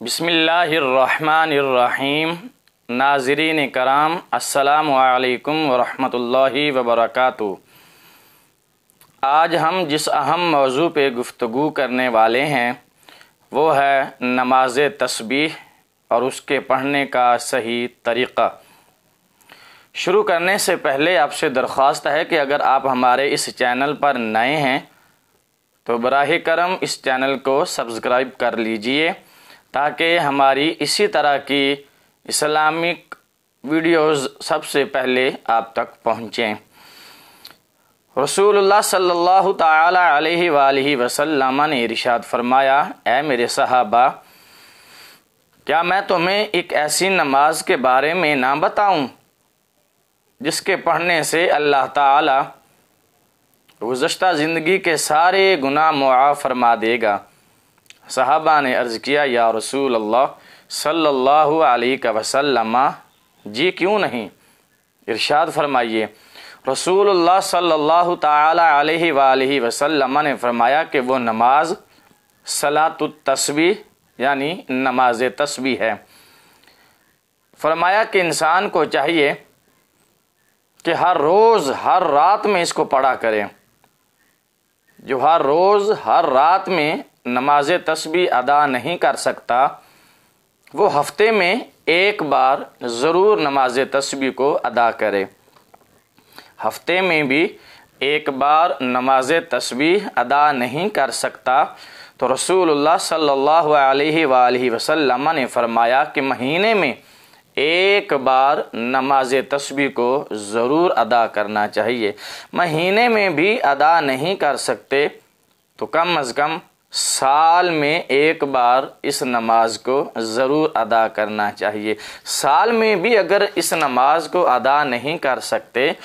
बिस्मिल्लाहिर्रहमानिर्रहीम। नाज़रीन कराम, अस्सलामु अलैकुम वरहमतुल्लाहि वबरकातुहू। आज हम जिस अहम मौजू पे गुफ्तगू करने वाले हैं वो है नमाज तस्बीह और उसके पढ़ने का सही तरीक़ा। शुरू करने से पहले आपसे दरख्वास्त है कि अगर आप हमारे इस चैनल पर नए हैं तो बराह करम इस चैनल को सब्सक्राइब कर लीजिए ताकि हमारी इसी तरह की इस्लामिक वीडियोज़ सबसे पहले आप तक पहुँचें। रसूलुल्लाह सल्लल्लाहु ताला अलैहि वालिहि वसल्लम ने इरशाद फरमाया, ऐ मेरे सहाबा, क्या मैं तुम्हें एक ऐसी नमाज के बारे में ना बताऊं जिसके पढ़ने से अल्लाह ताला गुज़श्ता ज़िंदगी के सारे गुनाह मुआफ़ फरमा देगा। सहाबा ने अर्ज़ किया, या रसूल अल्लाह सल्लल्लाहु अलैहि वसल्लम, जी क्यों नहीं। इरशाद फरमाइए। रसूलुल्लाह सल्लल्लाहु ताला अलैहि वालिहि वसल्लम ने फरमाया कि वो नमाज सलातुत तस्बीह यानी नमाज तस्बीह है। फरमाया कि इंसान को चाहिए कि हर रोज़ हर रात में इसको पढ़ा करें। जो हर रोज़ हर रात में नमाज तस्बीह अदा नहीं कर सकता वो हफ्ते में एक बार ज़रूर नमाज तस्बीह को अदा करे। हफ्ते में भी एक बार नमाज तस्बीह अदा नहीं कर सकता तो रसूलुल्लाह सल्लल्लाहु अलैहि वसल्लम ने फरमाया कि महीने में एक बार नमाज तस्बीह को ज़रूर अदा करना चाहिए। महीने में भी अदा नहीं कर सकते तो कम अज़ कम साल में एक बार इस नमाज को ज़रूर अदा करना चाहिए। साल में भी अगर इस नमाज को अदा नहीं कर सकते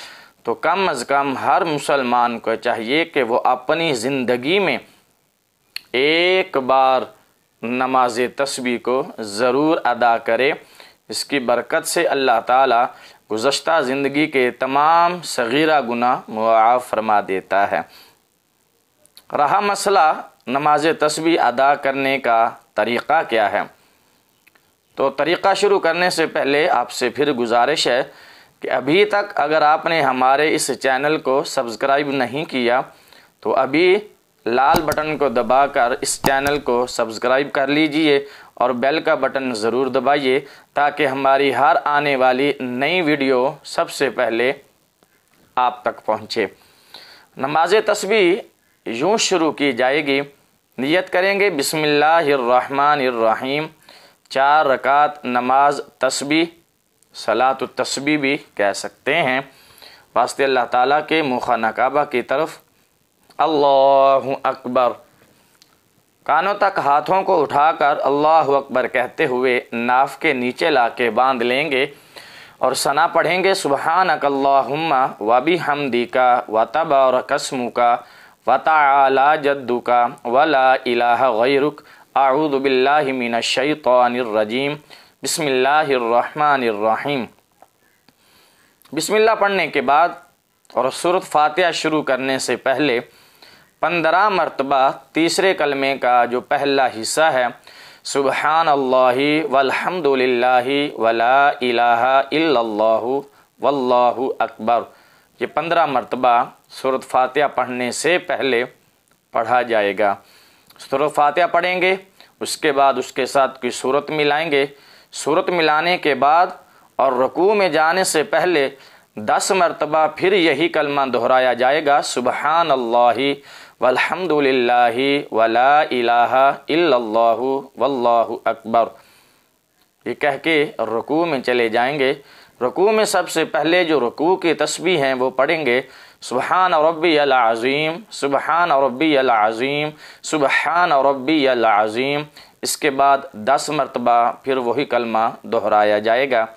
तो कम अज़ कम हर मुसलमान को चाहिए कि वो अपनी ज़िंदगी में एक बार नमाज तस्बीह को ज़रूर अदा करे। इसकी बरकत से अल्लाह ताला गुज़श्ता ज़िंदगी के तमाम सगीरा गुनाह मुआफ़ फरमा देता है। रहा मसला नमाज तस्बीह अदा करने का तरीक़ा क्या है, तो तरीक़ा शुरू करने से पहले आपसे फिर गुजारिश है कि अभी तक अगर आपने हमारे इस चैनल को सब्सक्राइब नहीं किया तो अभी लाल बटन को दबाकर इस चैनल को सब्सक्राइब कर लीजिए और बेल का बटन ज़रूर दबाइए ताकि हमारी हर आने वाली नई वीडियो सबसे पहले आप तक पहुँचे। नमाज तस्बीह यूँ शुरू की जाएगी। नियत करेंगे बिस्मिल्लाहिर्रहमानिर्रहीम। 4 रकात नमाज तस्बीह, सलातुत तस्बीह भी कह सकते हैं। वास्ते अल्लाह ताला के मुखाना काबा की तरफ अल्लाहु अकबर, कानों तक हाथों को उठाकर अल्लाहु अकबर कहते हुए नाफ के नीचे लाके बांध लेंगे और सना पढ़ेंगे, सुबहानक अल्लाहुम्मा व बिहम्दिका व तबारक अस्मुका व तआला जद्दुका व ला इलाहा गैरुक अऊज़ु बिल्लाहि मिनश शैतानिर रजीम बिस्मिल्लाहिर्रहमानिर्रहीम। बिस्मिल्लाह पढ़ने के बाद और सूरत फातिहा शुरू करने से पहले 15 मरतबा तीसरे कलमे का जो पहला हिस्सा है सुबहानल्लाहि वल्हम्दुलिल्लाहि वला इलाहा इल्लल्लाहु वल्लाहु अकबर, ये 15 मरतबा सूरत फातिहा पढ़ने से पहले पढ़ा जाएगा। सूरत फातिहा पढ़ेंगे, उसके बाद उसके साथ कोई सूरत मिलाएंगे। सूरत मिलाने के बाद और रुकू में जाने से पहले 10 मरतबा फिर यही कलमा दोहराया जाएगा, सुबहानल्लाहि वल्हम्दुलिल्लाहि वला इलाहा इल्लल्लाहु वल्लाहु अकबर। ये कह के रुकू में चले जाएंगे। रुकू में सबसे पहले जो रुकू की तस्बीह हैं वो पढ़ेंगे, सुबहान रब्बियल अज़ीम, सुबहान रब्बियल अज़ीम, सुबहान रब्बियल अज़ीम। इसके बाद 10 मरतबा फिर वही कलमा दोहराया जाएगा।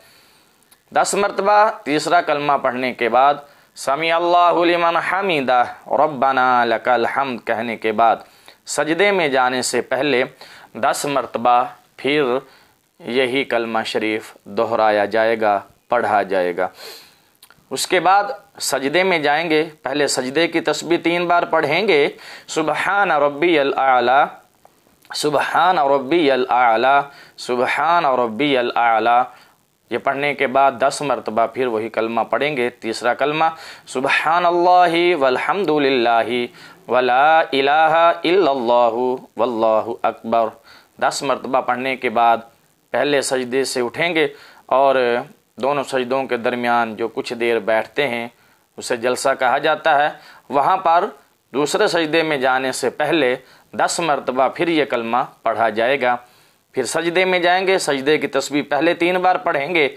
10 मरतबा तीसरा कलमा पढ़ने के बाद समी अल्लाहु लिमन हमीदा रब्बना लकल हम्द कहने के बाद सजदे में जाने से पहले 10 मरतबा फिर यही कलमा शरीफ दोहराया जाएगा, पढ़ा जाएगा। उसके बाद सजदे में जाएंगे। पहले सजदे की तस्बीह 3 बार पढ़ेंगे, सुबहान रब्बियल आला सुबहान रब्बियल आला, सुबहान रब्बियल आला। ये पढ़ने के बाद 10 मरतबा फिर वही कलमा पढ़ेंगे। तीसरा कलमा सुबहानल्लाहि वल्हम्दुलिल्लाहि वला इलाहा इल्लल्लाहु वल्लाहु अकबर। 10 मरतबा पढ़ने के बाद पहले सजदे से उठेंगे और दोनों सजदों के दरमियान जो कुछ देर बैठते हैं उसे जलसा कहा जाता है। वहाँ पर दूसरे सजदे में जाने से पहले 10 मरतबा फिर ये कलमा पढ़ा जाएगा। फिर सजदे में जाएंगे, सजदे की तस्बीह पहले 3 बार पढ़ेंगे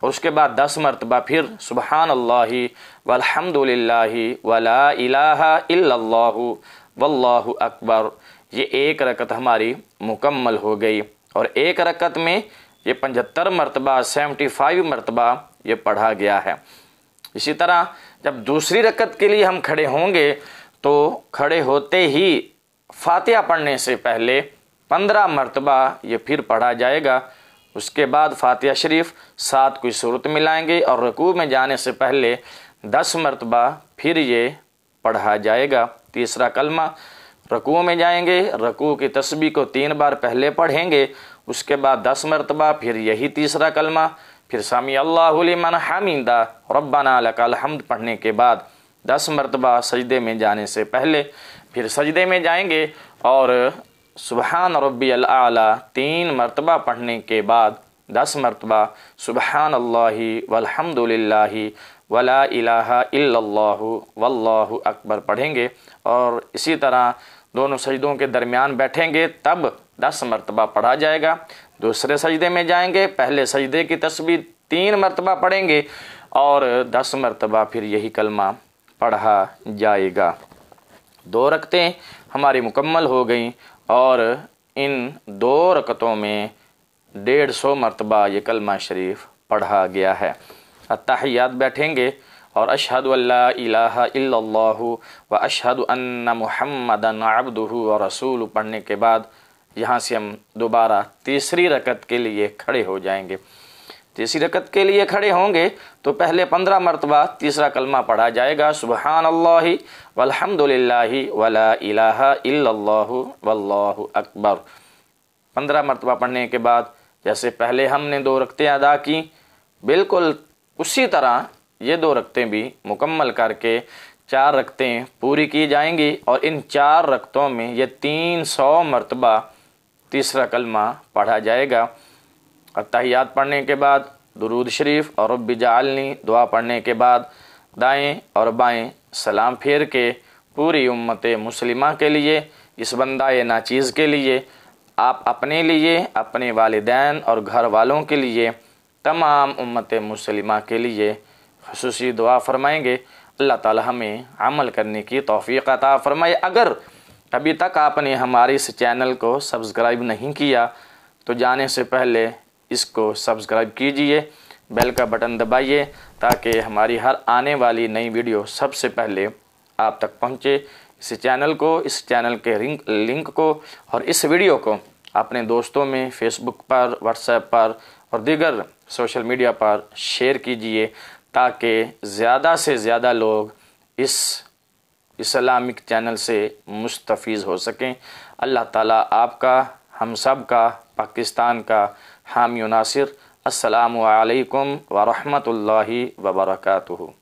और उसके बाद 10 मरतबा फिर सुबहानल्लाहि वल्हम्दुलिल्लाहि वला इलाहा इल्लल्लाहु वल्लाहु अकबर। ये एक रकत हमारी मुकम्मल हो गई और एक रकत में ये 75 मरतबा 75 मरतबा ये पढ़ा गया है। इसी तरह जब दूसरी रकत के लिए हम खड़े होंगे तो खड़े होते ही फातिहा पढ़ने से पहले 15 मरतबा ये फिर पढ़ा जाएगा। उसके बाद फातिहा शरीफ 7 कोई सूरत मिलाएंगे और रुकू में जाने से पहले 10 मरतबा फिर ये पढ़ा जाएगा। तीसरा कलमा रुकू में जाएंगे, रुकू की तस्बीह को 3 बार पहले पढ़ेंगे, उसके बाद 10 मरतबा फिर यही तीसरा कलमा, फिर सामी अल्लाहु लिमन हमीदा रब्बना लकल हम्द पढ़ने के बाद 10 मरतबा सजदे में जाने से पहले फिर सजदे में जाएंगे और सुबहान रब्बियल आला 3 मरतबा पढ़ने के बाद 10 मरतबा सुबहानल्लाहि वल्हम्दुलिल्लाहि वला इलाहा इल्लल्लाहु वल्लाहु अकबर पढ़ेंगे और इसी तरह दोनों सजदों के दरमियान बैठेंगे तब 10 मरतबा पढ़ा जाएगा। दूसरे सजदे में जाएंगे, पहले सजदे की तस्बीह 3 मरतबा पढ़ेंगे और 10 मरतबा फिर यही कलमा पढ़ा जाएगा। 2 रकतें हमारी मुकम्मल हो गई और इन 2 रकतों में 150 मरतबा ये कलमा शरीफ पढ़ा गया है। अत्तहियात बैठेंगे और अशहदु अल्ला इलाहा इल्लल्लाहु व अशहदु अन्ना मुहम्मदन अब्दुहु व रसूलु पढ़ने के बाद यहाँ से हम दोबारा तीसरी रकत के लिए खड़े हो जाएंगे। तीसरी रकत के लिए खड़े होंगे तो पहले 15 मरतबा तीसरा कलमा पढ़ा जाएगा, सुबहानल्लाहि वल्हम्दुलिल्लाहि वला इलाहा इल्लल्लाहु वल्लाहु अकबर। 15 मरतबा पढ़ने के बाद जैसे पहले हमने 2 रकतें अदा की, बिल्कुल उसी तरह ये 2 रकतें भी मुकम्मल करके 4 रकतें पूरी की जाएंगी और इन 4 रकतों में ये 300 मरतबा तीसरा कलमा पढ़ा जाएगा। अत्तहियात पढ़ने के बाद दुरूद शरीफ और रब्बि जालनी दुआ पढ़ने के बाद दाएं और बाएं सलाम फेर के पूरी उम्मत मुस्लिमा के लिए, इस बंदाए नाचीज़ के लिए, आप अपने लिए, अपने वालिदैन और घर वालों के लिए, तमाम उम्मत मुस्लिमा के लिए खुसूसी दुआ फरमाएंगे। अल्लाह ताला हमें अमल करने की तौफीक अता फरमाए। अगर अभी तक आपने हमारे इस चैनल को सब्सक्राइब नहीं किया तो जाने से पहले इसको सब्सक्राइब कीजिए, बेल का बटन दबाइए ताकि हमारी हर आने वाली नई वीडियो सबसे पहले आप तक पहुंचे। इस चैनल के लिंक को और इस वीडियो को अपने दोस्तों में फेसबुक पर, व्हाट्सएप पर और दीगर सोशल मीडिया पर शेयर कीजिए ताकि ज़्यादा से ज़्यादा लोग इस इस्लामिक चैनल से मुस्तफ़ीज़ हो सकें। अल्लाह ताला आपका, हम सब का, पाकिस्तान का हामी व नासिर। अस्सलामु अलैकुम व रहमतुल्लाहि व बरकातुहू।